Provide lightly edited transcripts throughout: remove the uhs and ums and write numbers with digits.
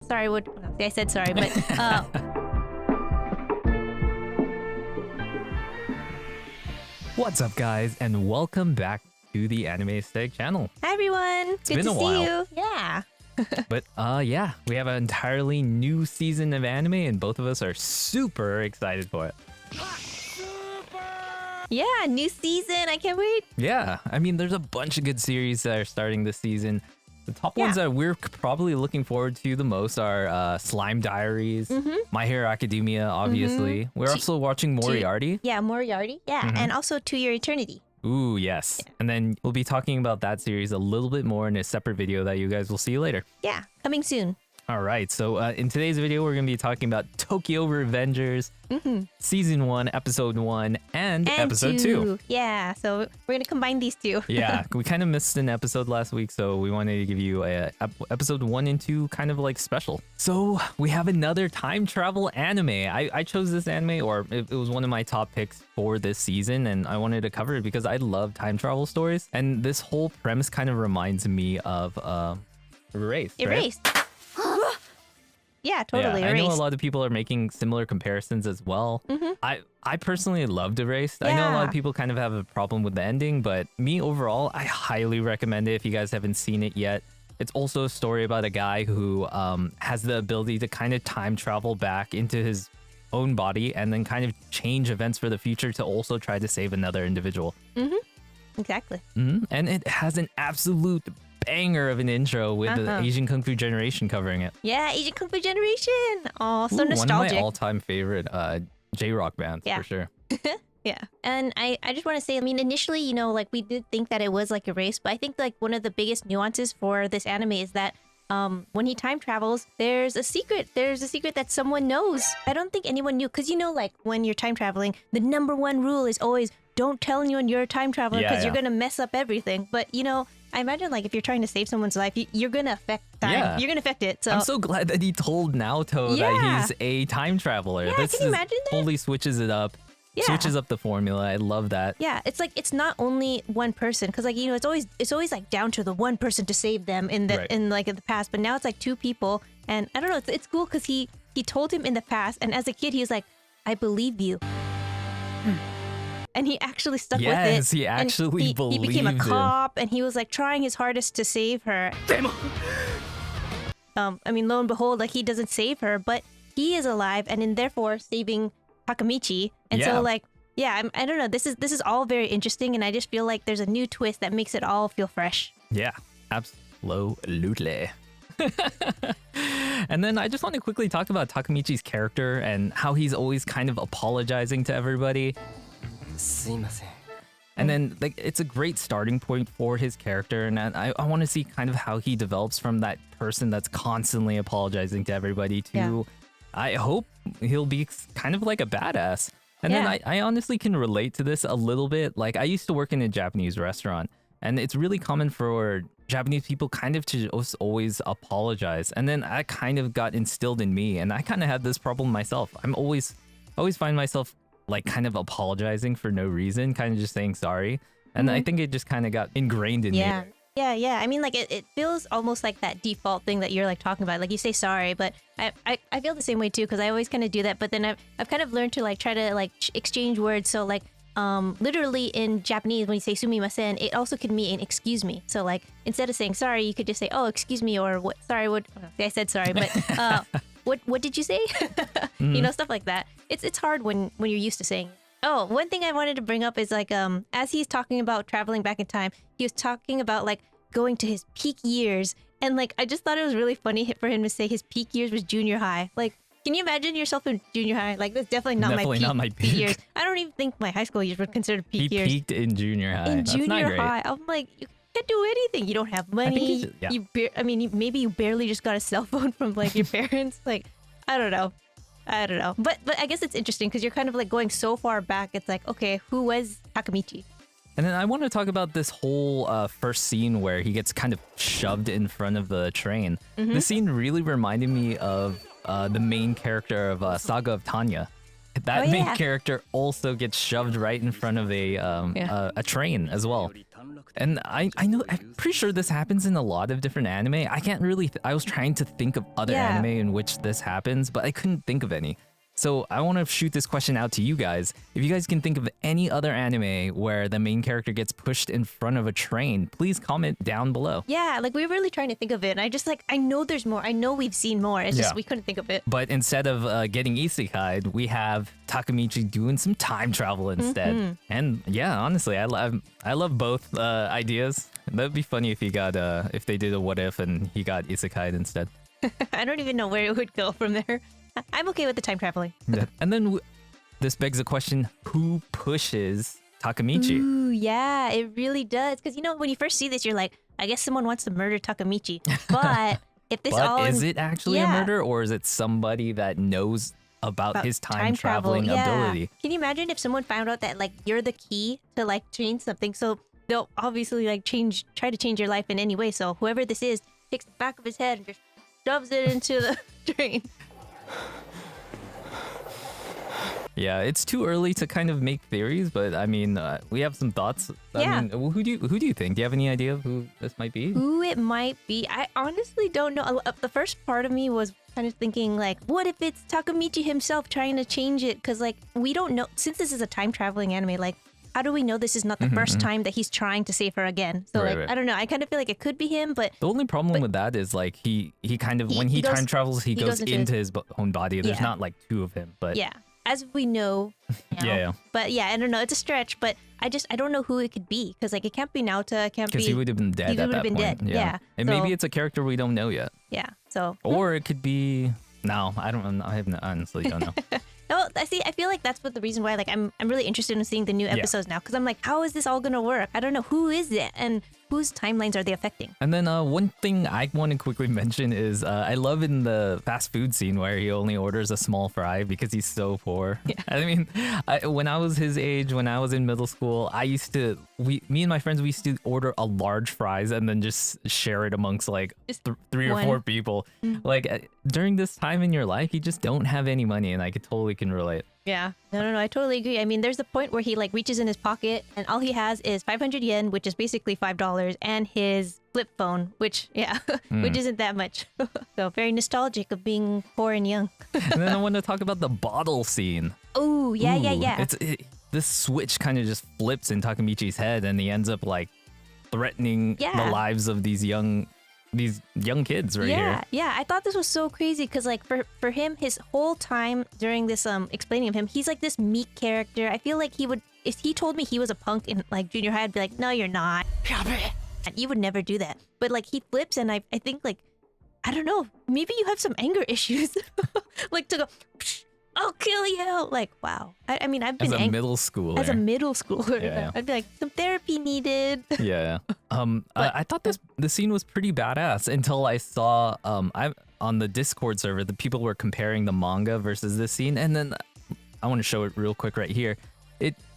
sorry, I said sorry, but What's up, guys, and welcome back to the Anime Aesthetic channel. hi everyone. Good been to a see while. you. Yeah. But yeah, we have an entirely new season of anime, and both of us are super excited for it. Yeah, new season. I can't wait. Yeah, I mean, there's a bunch of good series that are starting this season. The top ones that we're probably looking forward to the most are Slime Diaries, My Hero Academia, obviously. We're also watching Moriarty. Yeah, Moriarty. Yeah, and also To Your Eternity. Ooh, yes. And then we'll be talking about that series a little bit more in a separate video that you guys will see later. Yeah, coming soon. All right, so in today's video, we're going to be talking about Tokyo Revengers, Season 1, Episode 1, and Episode 2. Yeah, so we're going to combine these two. Yeah, we kind of missed an episode last week, so we wanted to give you a Episode 1 and 2 kind of like special. So we have another time travel anime. I chose this anime, or it was one of my top picks for this season, and I wanted to cover it because I love time travel stories. And this whole premise kind of reminds me of Erased. Erased. Yeah, totally. Yeah, I Erased. know a lot of people are making similar comparisons as well. I personally loved Erased. I know a lot of people kind of have a problem with the ending, but me overall, I highly recommend it if you guys haven't seen it yet. It's also a story about a guy who has the ability to kind of time travel back into his own body and then kind of change events for the future to also try to save another individual. Exactly. And it has an absolute banger of an intro with the Asian Kung Fu Generation covering it. Yeah, Asian Kung Fu Generation. Oh, so One nostalgic. of my all-time favorite J-rock bands, for sure. Yeah. And I just want to say, I mean, initially, you know, like we did think that it was like Erased, but I think like one of the biggest nuances for this anime is that when he time travels, there's a secret. There's a secret that someone knows. I don't think anyone knew, because you know, like when you're time traveling, the number one rule is always don't tell anyone you're a time traveler because you're gonna mess up everything. But you know, I imagine like if you're trying to save someone's life, you're gonna affect time. Yeah. You're gonna affect it. So I'm so glad that he told Naoto that he's a time traveler. Yeah, this can you imagine that? totally switches it up. Switches up the formula. I love that. Yeah, it's like it's not only one person, because like, you know, it's always like down to the one person to save them in the in the past, but now it's like two people, and I don't know, it's cool because he told him in the past, and as a kid he was like, I believe you. And he actually stuck with it. Yes, he actually believed he became a him. cop, and he was like trying his hardest to save her. I mean, lo and behold, like he doesn't save her, but he is alive, and in therefore saving Takamichi. And so like, yeah, I don't know. This is all very interesting, and I just feel like there's a new twist that makes it all feel fresh. Yeah, absolutely. And then I just want to quickly talk about Takamichi's character and how he's always kind of apologizing to everybody. And then like it's a great starting point for his character, and I want to see kind of how he develops from that person that's constantly apologizing to everybody to I hope he'll be kind of like a badass. And then I honestly can relate to this a little bit. Like I used to work in a Japanese restaurant, and it's really common for Japanese people kind of to just always apologize. And then that kind of got instilled in me, and I kind of had this problem myself. I always find myself like kind of apologizing for no reason, kind of just saying sorry. And I think it just kind of got ingrained in me. Yeah. I mean, like it feels almost like that default thing that you're like talking about. Like you say sorry, but I feel the same way too, because I always kind of do that. But then I've kind of learned to like try to like exchange words. So like literally in Japanese, when you say sumimasen, it also could mean excuse me. So like instead of saying sorry, you could just say, oh, excuse me, or what? Sorry, what? I said sorry, but what did you say? You know, stuff like that. It's hard when you're used to saying. Oh, one thing I wanted to bring up is like as he's talking about traveling back in time, he was talking about like going to his peak years, and like I just thought it was really funny for him to say his peak years was junior high. Like, can you imagine yourself in junior high? Like, that's definitely not my peak years. I don't even think my high school years were considered peak years. He peaked in junior high. In That's junior not great. high, I'm like, you can't do anything. You don't have money. Maybe you barely just got a cell phone from like your parents. Like, I don't know. But I guess it's interesting because you're kind of like going so far back. It's like, okay, who was Takamichi? And then I want to talk about this whole first scene where he gets kind of shoved in front of the train. This scene really reminded me of the main character of Saga of Tanya. That main character also gets shoved right in front of a train as well. And I know, I'm pretty sure this happens in a lot of different anime. I can't really, I was trying to think of other anime in which this happens, but I couldn't think of any. So I want to shoot this question out to you guys. If you guys can think of any other anime where the main character gets pushed in front of a train, please comment down below. Yeah, like we're really trying to think of it. And I just like, I know there's more. I know we've seen more. It's just we couldn't think of it. But instead of getting isekai'd, we have Takamichi doing some time travel instead. And yeah, honestly, I love both ideas. That'd be funny if he got if they did a what if and he got isekai'd instead. I don't even know where it would go from there. I'm okay with the time traveling. Yeah. And then this begs the question, who pushes Takamichi? Ooh, yeah, it really does. Because, you know, when you first see this, you're like, I guess someone wants to murder Takamichi. But if this is it actually a murder, or is it somebody that knows about his time traveling ability? Can you imagine if someone found out that, like, you're the key to, like, change something? So they'll obviously, like, try to change your life in any way. So whoever this is takes the back of his head and just shoves it into the train. Yeah, it's too early to kind of make theories, but I mean, we have some thoughts. I mean, who do you think? Do you have any idea of who this might be? Who it might be? I honestly don't know. The first part of me was kind of thinking like, what if it's Takamichi himself trying to change it? Because like we don't know, since this is a time traveling anime. Like, how do we know this is not the first time that he's trying to save her again? So Right, like, right. I don't know. I kind of feel like it could be him, but The only problem with that is like he kind of when he goes- time travels, he goes into his own body. There's Yeah. not like two of him, but yeah, as we know. Now. Yeah. But yeah, I don't know. It's a stretch, but I don't know who it could be because like it can't be Naota. It can't be. because he would have been dead he at would that have been point. dead. Yeah. And So- maybe it's a character we don't know yet, Yeah. So. or it could be. No, I don't. Honestly don't know. No, I see. I feel like that's what the reason why. Like, I'm really interested in seeing the new episodes now because I'm like, how is this all gonna work? I don't know who is it and whose timelines are they affecting. And then one thing I want to quickly mention is I love in the fast food scene where he only orders a small fry because he's so poor. Yeah. I mean, when I was his age, when I was in middle school, me and my friends, we used to order a large fries and then just share it amongst like three or four people. Like during this time in your life, you just don't have any money, and I totally can relate. Yeah. No. I totally agree. I mean, there's a point where he like reaches in his pocket and all he has is 500 yen, which is basically $5, and his flip phone, which which isn't that much. So very nostalgic of being poor and young. And then I want to talk about the bottle scene. Oh, yeah. This switch kind of just flips in Takamichi's head, and he ends up like threatening the lives of these young kids right here. Yeah, I thought this was so crazy because like for him, his whole time during this explaining of him, he's like this meek character. I feel like he would, if he told me he was a punk in like junior high, I'd be like, no, you're not. And you would never do that. But like he flips, and I think like, I don't know, maybe you have some anger issues, like to go, Psh, I'll kill you. Like, wow. I mean, I've been As a middle schooler. as a middle schooler. Yeah. I'd be like, some therapy needed. Yeah. I thought the scene was pretty badass until I saw on the Discord server, the people were comparing the manga versus this scene, and then I want to show it real quick right here.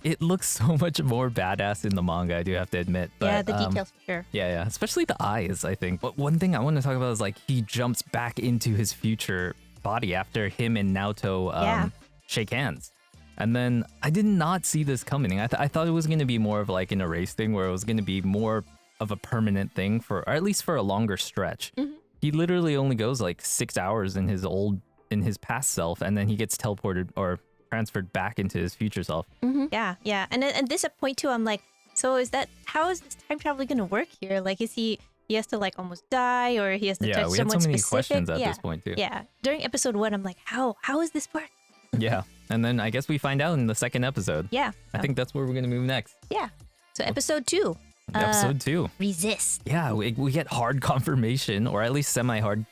It looks so much more badass in the manga, I do have to admit. But, Yeah, the details for sure. Yeah, especially the eyes, I think. But one thing I want to talk about is like he jumps back into his future body after him and Naoto shake hands. And then I did not see this coming. I thought it was going to be more of like an erase thing where it was going to be more of a permanent thing or at least for a longer stretch. He literally only goes like 6 hours in his past self, and then he gets teleported or transferred back into his future self. Yeah. And at this point too, I'm like, so how is this time travel going to work here? Like, is he has to like almost die, or he has to touch we had someone so many specific? questions at this point too. Yeah. During episode 1, I'm like, how is this work? Yeah. And then I guess we find out in the second episode. Yeah. I think that's where we're going to move next. Yeah. So episode 2. Episode 2. Resist. Yeah, we get hard confirmation, or at least semi-hard,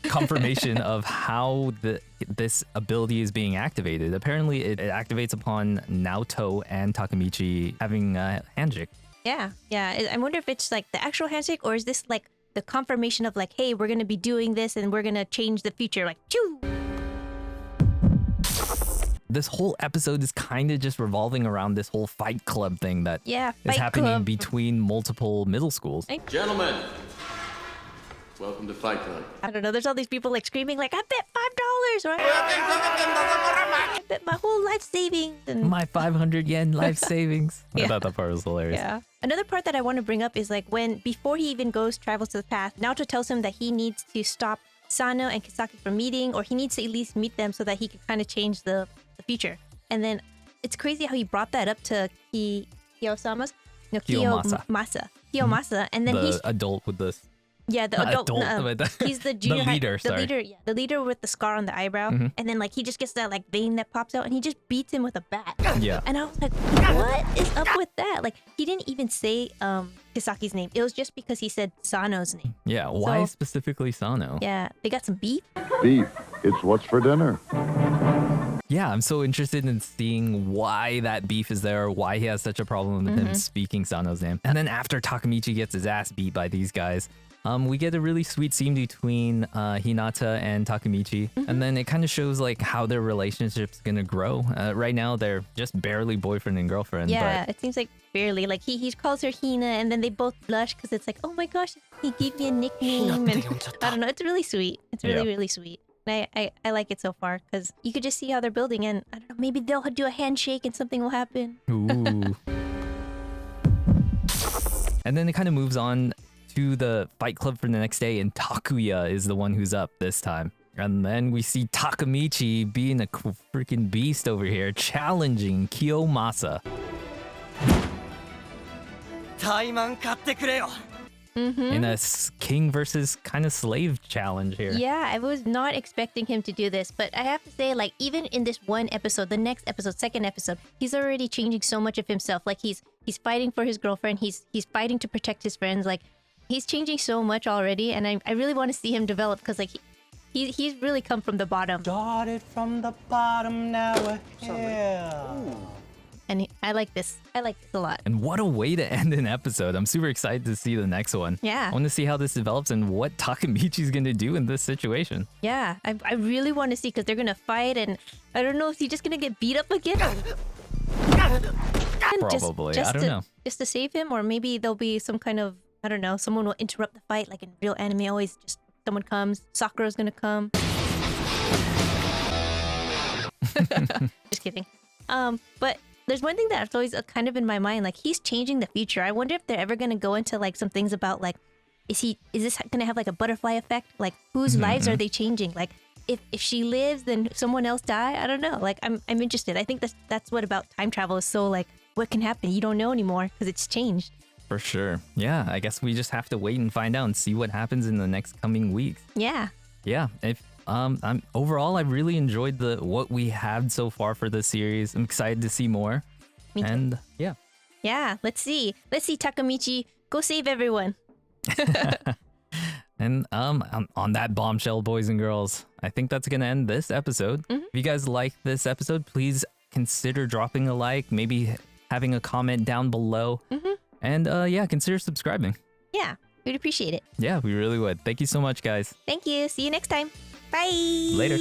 confirmation of how this ability is being activated. Apparently, it activates upon Naoto and Takamichi having a handshake. Yeah. I wonder if it's like the actual handshake, or is this like the confirmation of like, hey, we're going to be doing this and we're going to change the future. Like, choo! This whole episode is kind of just revolving around this whole fight club thing that is Fight happening Club. between multiple middle schools. Gentlemen, Welcome to Fight Club. I don't know. There's all these people like screaming like, I bet $5, right? I bet my whole life savings. And My 500 yen life savings. I Yeah. thought that part was hilarious. yeah. Another part that I want to bring up is like before he even travels to the path, Naoto tells him that he needs to stop Sano and Kisaki from meeting, or he needs to at least meet them so that he can kind of change the future. And then it's crazy how he brought that up to Kiyomasa. Kiyomasa. And then The adult with this. Yeah, the Not adult. but He's the junior leader, the sorry. leader, yeah, the leader with the scar on the eyebrow, and then like he just gets that like vein that pops out, and he just beats him with a bat. Yeah. And I was like, what is up with that? Like he didn't even say Kisaki's name. It was just because he said Sano's name. Yeah, why So- specifically Sano? Yeah, they got some beef. Beef. It's what's for dinner. Yeah, I'm so interested in seeing why that beef is there, why he has such a problem with him speaking Sano's name. And then after Takamichi gets his ass beat by these guys, we get a really sweet scene between Hinata and Takamichi. And then it kind of shows like how their relationship's gonna grow. Right now, they're just barely boyfriend and girlfriend. Yeah, But it seems like barely. Like he calls her Hina, and then they both blush because it's like, oh my gosh, he gave me a nickname. And I don't know, it's really sweet. It's really, Yeah. really sweet. And I like it so far because you could just see how they're building, and I don't know, maybe they'll do a handshake and something will happen. Ooh. And then it kind of moves on to the fight club for the next day, and Takuya is the one who's up this time. And then we see Takamichi being a freaking beast over here, challenging Kiyomasa. タイマン買ってくれよ In a king versus kind of slave challenge here. Yeah, I was not expecting him to do this, but I have to say, like, even in this one episode, the next episode, second episode, he's already changing so much of himself. Like he's fighting for his girlfriend, he's fighting to protect his friends. Like he's changing so much already, and I really want to see him develop because like he's really come from the bottom. Started from the bottom, now we're here. And I like this. I like this a lot. And what a way to end an episode. I'm super excited to see the next one. Yeah. I want to see how this develops and what Takamichi's going to do in this situation. Yeah, I really want to see because they're gonna fight, and I don't know if he's just gonna get beat up again. Probably. I don't know. Just to save him, or maybe there'll be some kind of, I don't know, someone will interrupt the fight, like in real anime. Always just someone comes. Sakura's gonna come. Just kidding. But there's one thing that's always kind of in my mind, like he's changing the future. I wonder if they're ever gonna go into like some things about like, is this gonna have like a butterfly effect? Like whose lives are they changing? Like if she lives, then someone else die? I don't know. Like I'm interested. I think that's what about time travel is so like, what can happen? You don't know anymore because it's changed. For sure. Yeah, I guess we just have to wait and find out and see what happens in the next coming weeks. Yeah. Yeah, if I'm overall I really enjoyed what we had so far for this series. I'm excited to see more. Me too. And yeah. Yeah, let's see Takamichi go save everyone. And on that bombshell, boys and girls, I think that's gonna end this episode. If you guys like this episode, please consider dropping a like, maybe having a comment down below, and yeah, consider subscribing. Yeah, we'd appreciate it. Yeah, we really would. Thank you so much, guys. Thank you. See you next time. Bye. Later.